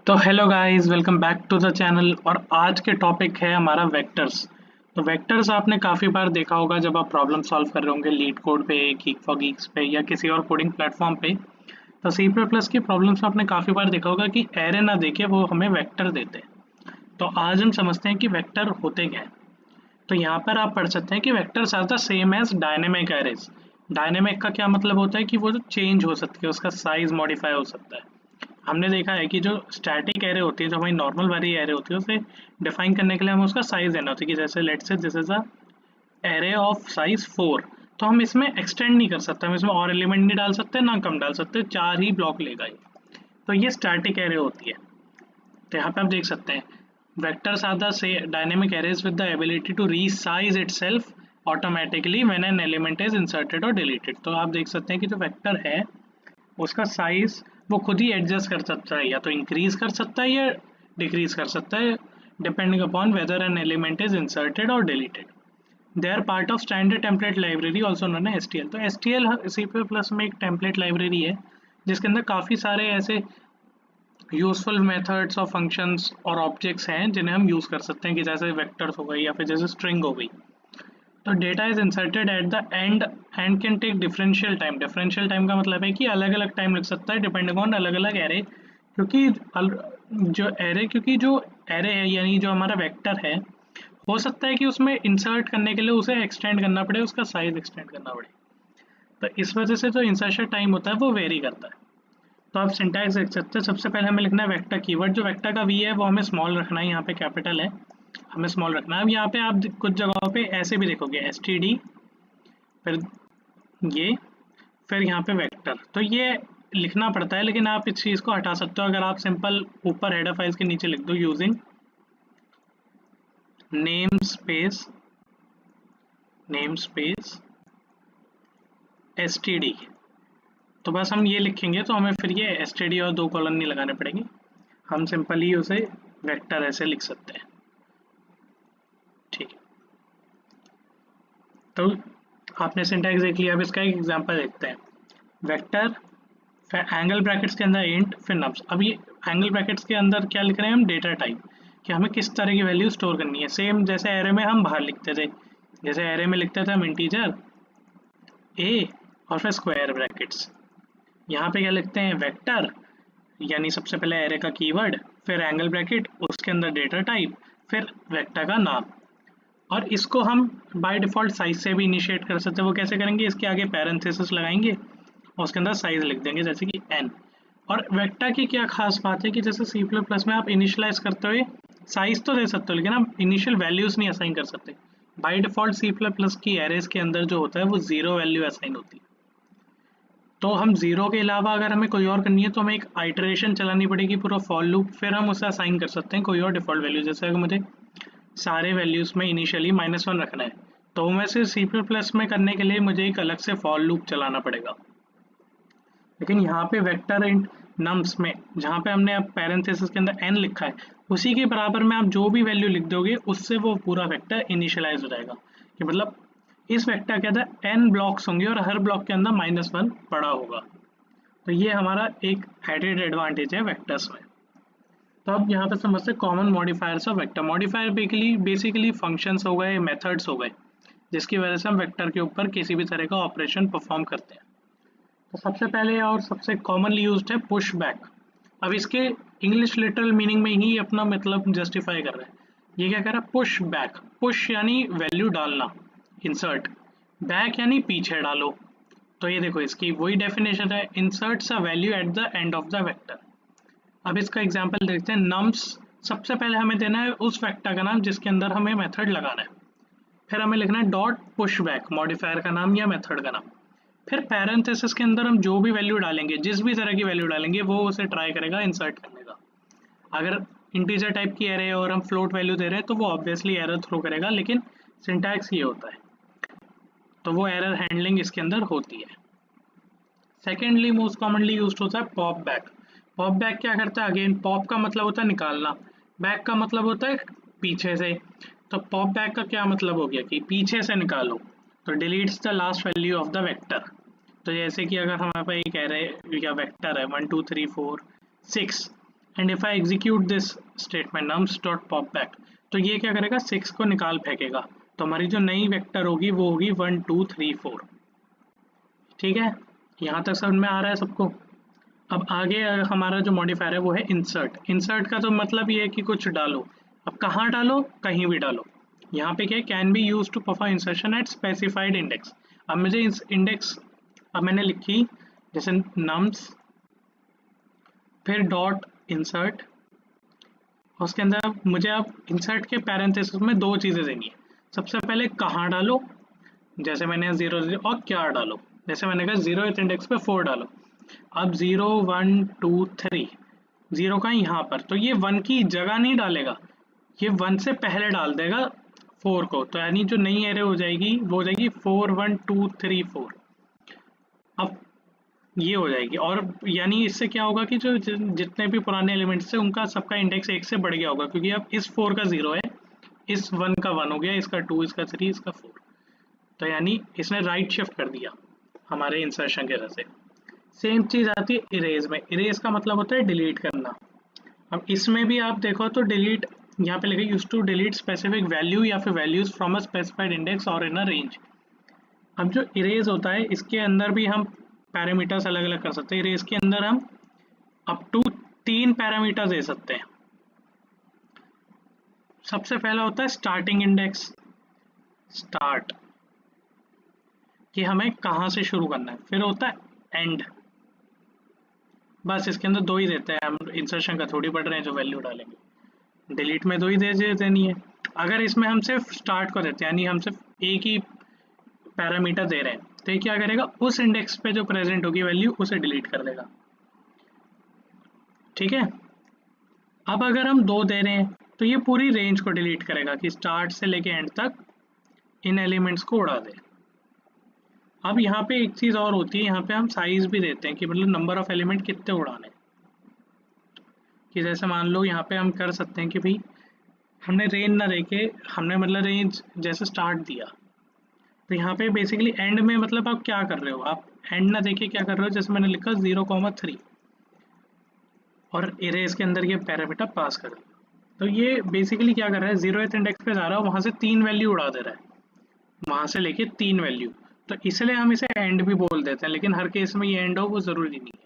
तो hello guys, welcome back to the channel. और आज के टॉपिक है हमारा वेक्टर्स। तो वेक्टर्स आपने काफ़ी बार देखा होगा जब आप प्रॉब्लम सॉल्व कर रहे होंगे लीड कोड पे, गीक फॉर गीक्स पे या किसी और कोडिंग प्लेटफॉर्म पे। तो सी प्लस प्लस की प्रॉब्लम्स में आपने काफ़ी बार देखा होगा कि एरे ना देके वो हमें वेक्टर देते हैं। तो आज हम समझते हैं कि वेक्टर होते क्या हैं। तो यहाँ पर आप पढ़ सकते हैं कि vectors are the same as dynamic arrays. Dynamic का क्या मतलब होता है कि वो जो चेंज हो सकती है, उसका साइज मॉडिफाई हो सकता है। हमने देखा है कि जो स्टैटिक एरे होती है, जो हमारी नॉर्मल वाली एरे होती है, उसे डिफाइन करने के लिए हमें उसका साइज देना होता है कि जैसे let's say this is a array of size 4। तो हम इसमें एक्सटेंड नहीं कर सकते, हम इसमें और एलिमेंट नहीं डाल सकते ना कम डाल सकते, 4 ही ब्लॉक लेगा ये। तो ये स्टैटिक एरे होती है। तो यहाँ पे आप देख सकते हैं vectors are the same dynamic arrays with the ability to resize itself automatically when an element is inserted और डिलीटेड। तो आप देख सकते हैं कि जो वेक्टर है उसका साइज वो खुद ही एडजस्ट कर सकता है, या तो इंक्रीज कर सकता है या डिक्रीज कर सकता है, depending upon whether an element is inserted और deleted. They are part of standard template library also known as STL. तो एसटीएल सी प्लस में एक टेम्पलेट लाइब्रेरी है जिसके अंदर काफ़ी सारे ऐसे यूजफुल मेथड्स और फंक्शंस और ऑब्जेक्ट्स हैं जिन्हें हम यूज़ कर सकते हैं, कि जैसे वेक्टर्स हो गई या फिर जैसे स्ट्रिंग हो गई। तो data is inserted at the end and can take differential time. Differential time का मतलब है कि अलग अलग टाइम लग सकता है डिपेंडिंग ऑन अलग अलग एरे। क्योंकि जो एरे है यानी जो हमारा वेक्टर है, हो सकता है कि उसमें इंसर्ट करने के लिए उसे एक्सटेंड करना पड़े, उसका साइज एक्सटेंड करना पड़े। तो इस वजह से जो इंसर्शन टाइम होता है वो वेरी करता है। तो आप सिंटैक्स देख सकते हैं। सबसे पहले हमें लिखना है वेक्टर कीवर्ड। जो वेक्टर का वी है वो हमें स्मॉल रखना है, यहाँ पे कैपिटल है, हमें स्मॉल रखना है। अब यहाँ पे आप कुछ जगहों पे ऐसे भी देखोगे एस टी डी, फिर ये, फिर यहाँ पे वेक्टर। तो ये लिखना पड़ता है, लेकिन आप इस चीज़ को हटा सकते हो अगर आप सिंपल ऊपर हेडर फाइल्स के नीचे लिख दो using name space S T D. तो बस हम ये लिखेंगे तो हमें फिर ये एस टी डी और 2 कॉलन नहीं लगाने पड़ेंगे, हम सिंपली उसे वेक्टर ऐसे लिख सकते हैं। ठीक है, तो आपने सिंटैक्स देख लिया। अब इसका एक एग्जांपल देखते हैं। वेक्टर, फिर एंगल ब्रैकेट्स के अंदर इंट, फिर नम्स। अब ये एंगल ब्रैकेट्स के अंदर क्या लिख रहे हैं हम, डेटा टाइप, कि हमें किस तरह की वैल्यू स्टोर करनी है। सेम जैसे एरे में हम बाहर लिखते थे, जैसे एरे में लिखते थे हम इंटीजर ए और फिर स्क्वायर ब्रैकेट्स। यहाँ पे क्या लिखते हैं, वेक्टर, यानी सबसे पहले एरे का कीवर्ड, फिर एंगल ब्रैकेट, उसके अंदर डेटा टाइप, फिर वेक्टर का नाम। और इसको हम बाय डिफ़ॉल्ट साइज से भी इनिशिएट कर सकते हैं। वो कैसे करेंगे, इसके आगे पैरेंथेसिस लगाएंगे और उसके अंदर साइज लिख देंगे जैसे कि n। और वेक्टर की क्या खास बात है कि जैसे सी प्लस प्लस में आप इनिशियलाइज करते हुए साइज तो दे सकते हो, लेकिन आप इनिशियल वैल्यूज नहीं असाइन कर सकते। By default C plus plus की एरेज के अंदर जो होता है वो 0 वैल्यू असाइन होती है। तो हम 0 के अलावा अगर हमें कोई और करनी है तो हमें एक आइटरेशन चलानी पड़ेगी, पूरा फॉर लूप, फिर हम उसे असाइन कर सकते हैं कोई और डिफ़ॉल्ट वैल्यू। जैसे अगर मुझे सारे वैल्यूज़ में इनिशियली -1 रखना है तो मैं से सी प्लस प्लस में करने के लिए मुझे एक अलग से फॉर लूप चलाना पड़ेगा। लेकिन यहाँ पे वेक्टर इंट नम्स में जहाँ पे हमने अब पैरेंथेसिस के अंदर n लिखा है, उसी के बराबर में आप जो भी वैल्यू लिख दोगे उससे वो पूरा वेक्टर इनिशियलाइज हो जाएगा। कि मतलब इस वेक्टर के अंदर n ब्लॉक्स होंगे और हर ब्लॉक के अंदर -1 पड़ा होगा। तो ये हमारा एक एडेड एडवांटेज है वेक्टर्स में। तो अब यहाँ पे समझते हैं common modifiers of vector. Modifier basically functions हो गए, मेथड्स हो गए, जिसकी वजह से हम वेक्टर के ऊपर किसी भी तरह का ऑपरेशन परफॉर्म करते हैं। तो सबसे पहले और सबसे कॉमनली यूज्ड है पुश बैक। अब इसके इंग्लिश लिटरल मीनिंग में ही अपना मतलब जस्टिफाई कर रहा है। ये क्या कर रहा है, पुश बैक। पुश यानी वैल्यू डालना, इंसर्ट, बैक यानी पीछे डालो। तो ये देखो इसकी वही डेफिनेशन है, inserts a value eight the end of the vector. अब इसका एग्जांपल देखते हैं। नम्स, सबसे पहले हमें देना है उस वेक्टर का नाम जिसके अंदर हमें मेथड लगाना है। फिर हमें लिखना है डॉट पुश बैक, मॉडिफायर का नाम या मेथड का नाम। फिर पैरेंथेसिस के अंदर हम जो भी वैल्यू डालेंगे, जिस भी तरह की वैल्यू डालेंगे, वो उसे ट्राई करेगा इंसर्ट करने का। अगर इंटीजर टाइप की एरे और हम फ्लोट वैल्यू दे रहे हैं तो वो ऑब्वियसली एरर थ्रो करेगा, लेकिन सिंटैक्स ये होता है, तो वो एरर हैंडलिंग इसके अंदर होती है। सेकेंडली मोस्ट कॉमनली यूज होता है पॉप बैक। पॉप बैक क्या करता है, अगेन पॉप का मतलब होता है निकालना, बैक का मतलब होता है पीछे से। तो पॉप बैक का क्या मतलब हो गया कि पीछे से निकालो। तो deletes the last value of the vector. तो जैसे कि अगर हमारे पास एक एरे या वेक्टर है 1 2 3 4 6, and if I execute this statement nums dot pop back, तो ये क्या करेगा 6 को निकाल फेंकेगा। तो हमारी जो नई वेक्टर होगी वो होगी 1 2 3 4। ठीक है, यहाँ तक समझ में आ रहा है सबको। अब आगे हमारा जो मॉडिफायर है वो है इंसर्ट। इंसर्ट का तो मतलब ये है कि कुछ डालो। अब कहाँ डालो, कहीं भी डालो। यहाँ पे क्या है, can be use to perform insertion at specified index. अब मुझे इस इंडेक्स, अब मैंने लिखी जैसे नम्स फिर डॉट इंसर्ट, उसके अंदर मुझे अब इंसर्ट के पैरेंथेसिस में दो चीज़ें देनी है। सबसे पहले कहाँ डालो, जैसे मैंने 0 0, और क्या डालो, जैसे मैंने कहा 0th इंडेक्स पे 4 डालो। अब 0 1 2 3, 0 का यहाँ पर, तो ये 1 की जगह नहीं डालेगा, ये 1 से पहले डाल देगा 4 को। तो यानी जो नई एरे हो जाएगी वो हो जाएगी 4 1 2 3 4। अब ये हो जाएगी, और यानी इससे क्या होगा कि जो जितने भी पुराने एलिमेंट्स थे उनका सबका इंडेक्स 1 से बढ़ गया होगा, क्योंकि अब इस 4 का 0 है, इस 1 का 1 हो गया, इसका 2, इसका 3, इसका 4। तो यानी इसने राइट शिफ्ट कर दिया हमारे इंसर्शन के वजह से। सेम चीज़ आती है इरेज में। इरेज का मतलब होता है डिलीट करना। अब इसमें भी आप देखो तो डिलीट यहाँ पे लिखा use to delete specific value या फिर values from a specified index और इन अ रेंज। अब जो इरेज होता है इसके अंदर भी हम पैरामीटर्स अलग अलग कर सकते हैं। इरेज के अंदर हम अप टू 3 पैरामीटर दे सकते हैं। सबसे पहला होता है स्टार्टिंग इंडेक्स, स्टार्ट, कि हमें कहाँ से शुरू करना है। फिर होता है एंड, बस इसके अंदर 2 ही देते हैं, हम इंसर्शन का थोड़ी पढ़ रहे हैं जो वैल्यू डालेंगे। डिलीट में 2 ही दे देनी है। अगर इसमें हम सिर्फ स्टार्ट को देते हैं, यानी हम सिर्फ एक ही पैरामीटर दे रहे हैं, तो ये क्या करेगा, उस इंडेक्स पे जो प्रेजेंट होगी वैल्यू उसे डिलीट कर देगा। ठीक है, अब अगर हम 2 दे रहे हैं तो ये पूरी रेंज को डिलीट करेगा कि स्टार्ट से लेके एंड तक इन एलिमेंट्स को उड़ा दे। अब यहाँ पे एक चीज़ और होती है, यहाँ पे हम साइज भी देते हैं कि मतलब नंबर ऑफ एलिमेंट कितने उड़ाने, कि जैसे मान लो यहाँ पे हम कर सकते हैं कि भाई हमने रेंज ना देके, हमने मतलब रेंज जैसे स्टार्ट दिया, तो यहाँ पे बेसिकली एंड में मतलब आप क्या कर रहे हो, आप एंड ना देके क्या कर रहे हो, जैसे मैंने लिखा 0,3 और इरेज के अंदर ये पैरामीटर पास कर दिया। तो ये बेसिकली क्या कर रहा है, 0th इंडेक्स पे जा रहा है, वहाँ से 3 वैल्यू उड़ा दे रहा है, वहाँ से लेके 3 वैल्यू। तो इसलिए हम इसे एंड भी बोल देते हैं, लेकिन हर केस में ये एंड हो वो ज़रूरी नहीं है।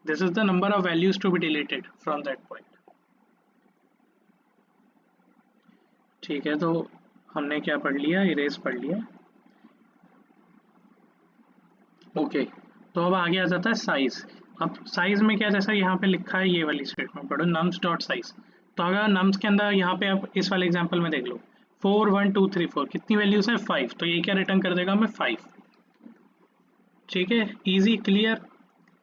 This is the number of values to be deleted from that point. ठीक है, तो हमने क्या पढ़ लिया, इरेज पढ़ लिया। ओके, तो अब आगे आ जाता है साइज। अब साइज में क्या, जैसा यहाँ पे लिखा है ये वाली स्टेटमेंट पढ़ो, नम्स डॉट साइज। तो अगर नम्स के अंदर यहाँ पे आप इस वाले एग्जांपल में देख लो 4 1 2 3 4 कितनी वैल्यूज है 5, तो ये क्या रिटर्न कर देगा हमें 5। ठीक है, इजी, क्लियर।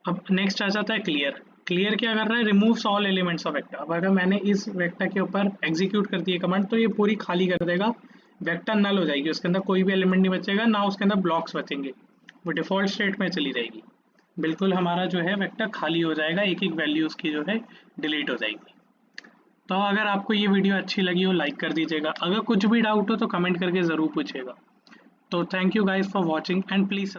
अब नेक्स्ट आ जाता है क्लियर। क्लियर क्या कर रहा है, removes all elements of vector. अब अगर मैंने इस वेक्टर के ऊपर एग्जीक्यूट कर दिया कमांड तो ये पूरी खाली कर देगा, वेक्टर नल हो जाएगी, उसके अंदर कोई भी एलिमेंट नहीं बचेगा, ना उसके अंदर ब्लॉक्स बचेंगे, वो डिफॉल्ट स्टेट में चली जाएगी। बिल्कुल हमारा जो है वेक्टर खाली हो जाएगा, एक एक वैल्यू उसकी जो है डिलीट हो जाएगी। तो अगर आपको ये वीडियो अच्छी लगी हो लाइक कर दीजिएगा, अगर कुछ भी डाउट हो तो कमेंट करके ज़रूर पूछिएगा। तो thank you guys for watching and please